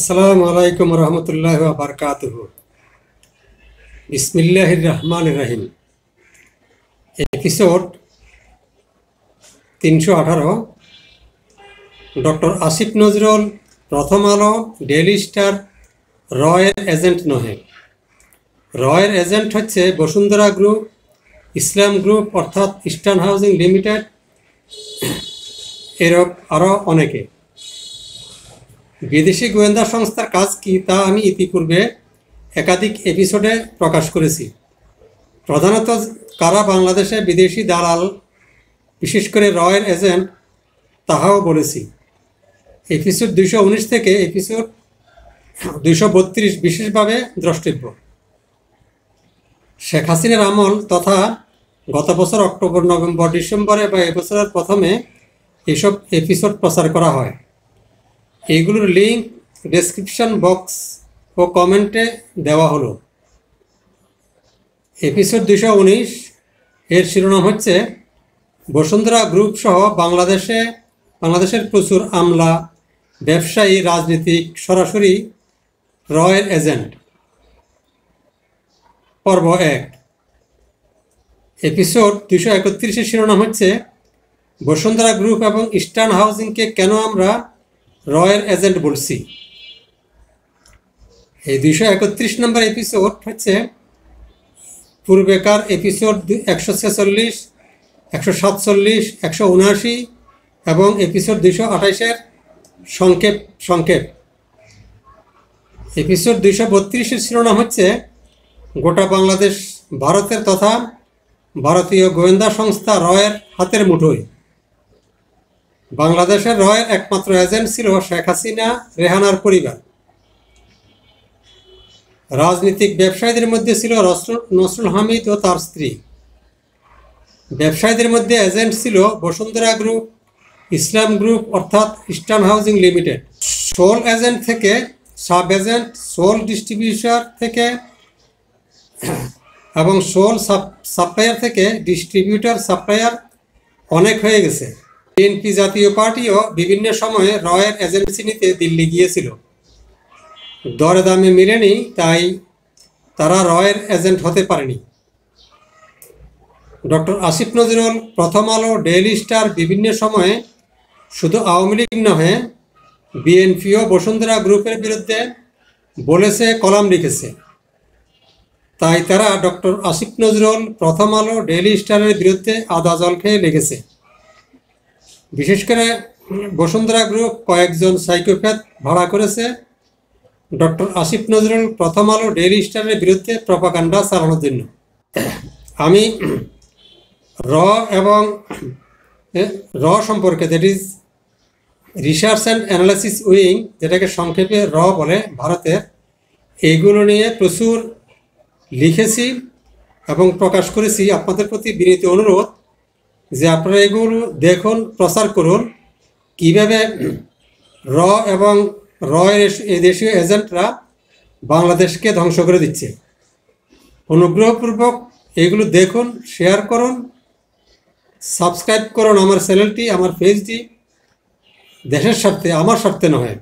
আসসালামু আলাইকুম রহমতুল্লাহ বারকাতুহু। বিসমিল্লাহির রহমানির রহিম। এপিসোড 318। ডক্টর আসিফ নজরুল, প্রথম আলো, ডেইলি স্টার রয়ের এজেন্ট নহে। রয়ের এজেন্ট হচ্ছে বসুন্ধরা গ্রুপ, ইসলাম গ্রুপ অর্থাৎ ইস্টার্ন হাউজিং লিমিটেড, এরূপ আরও অনেকে। বিদেশি গোয়েন্দা সংস্থার কাজ কি তা আমি ইতিপূর্বে একাধিক এপিসোডে প্রকাশ করেছি। প্রধানত কারা বাংলাদেশে বিদেশি দালাল, বিশেষ করে রয়ের এজেন্ট, তাহাও বলেছি। এপিসোড 219 থেকে এপিসোড 232 বিশেষভাবে দ্রষ্টব্য। শেখ হাসিনার আমল তথা গত বছর অক্টোবর, নভেম্বর, ডিসেম্বরে বা এবছরের প্রথমে এসব এপিসোড প্রচার করা হয়। এইগুলোর লিঙ্ক ডেসক্রিপশন বক্স ও কমেন্টে দেওয়া হলো। এপিসোড 219 এর শিরোনাম হচ্ছে বসুন্ধরা গ্রুপ সহ বাংলাদেশের প্রচুর আমলা, ব্যবসায়ী, রাজনীতিক সরাসরি রয়ের এজেন্ট। পর্ব 1। এপিসোড 231 শিরোনাম হচ্ছে বসুন্ধরা গ্রুপ এবং ইস্টার্ন হাউজিংকে কেন আমরা রয়ের এজেন্ট বলছি। এই 231 নম্বর এপিসোড হচ্ছে পূর্বেকার এপিসোড 146, 147, 179 এবং এপিসোড 228-এর সংক্ষেপ। এপিসোড 232-এর শিরোনাম হচ্ছে গোটা বাংলাদেশ ভারতের তথা ভারতীয় গোয়েন্দা সংস্থা রয়ের হাতের মুঠোয়। বাংলাদেশের রয়ের একমাত্র এজেন্ট ছিল শেখ হাসিনা, রেহানার পরিবার। রাজনীতিক ব্যবসায়ীদের মধ্যে ছিল নসরুল হামিদ ও তার স্ত্রী। ব্যবসায়ীদের মধ্যে এজেন্ট ছিল বসুন্ধরা গ্রুপ, ইসলাম গ্রুপ অর্থাৎ eastern housing limited. Soul agent থেকে সাব এজেন্ট, সোল ডিস্ট্রিবিউটর থেকে এবং সোল সাপ্লায়ার থেকে ডিস্ট্রিবিউটর সাপ্লায়ার অনেক হয়ে গেছে। বিএনপি জাতীয় পার্টিও বিভিন্ন সময়ে রয়ের এজেন্সি নিতে দিল্লি গিয়েছিল। দরে দামে মিলেনি, তাই তারা রয়ের এজেন্ট হতে পারেনি। ডক্টর আসিফ নজরুল, প্রথম আলো, ডেইলি স্টার বিভিন্ন সময়ে শুধু আওয়ামী লীগ নহে, বিএনপিও বসুন্ধরা গ্রুপের বিরুদ্ধে বলেছে, কলাম লিখেছে। তাই তারা ডক্টর আসিফ নজরুল, প্রথম আলো, ডেইলি স্টারের বিরুদ্ধে আদা জল খেয়ে লেগেছে। বিশেষ করে বসুন্ধরা গ্রুপ কয়েকজন সাইকোপ্যাথ ভাড়া করেছে ডক্টর আসিফ নজরুল, প্রথম আলো, ডেইলি স্টারের বিরুদ্ধে প্রপাগান্ডা চালানোর জন্য। আমি র সম্পর্কে, that is research and analysis wing, যেটাকে সংক্ষেপে র বলে ভারতের, এইগুলো নিয়ে প্রচুর লিখেছি এবং প্রকাশ করেছি। আপনাদের প্রতি বিনীত অনুরোধ যে আপনারা এগুলো দেখুন, প্রচার করুন, কীভাবে এবং রয়ের এই দেশীয় এজেন্টরা বাংলাদেশকে ধ্বংস করে দিচ্ছে। অনুগ্রহপূর্বক এগুলো দেখুন, শেয়ার করুন, সাবস্ক্রাইব করুন আমার চ্যানেলটি, আমার পেজটি। দেশের স্বার্থে, আমার স্বার্থে নয়।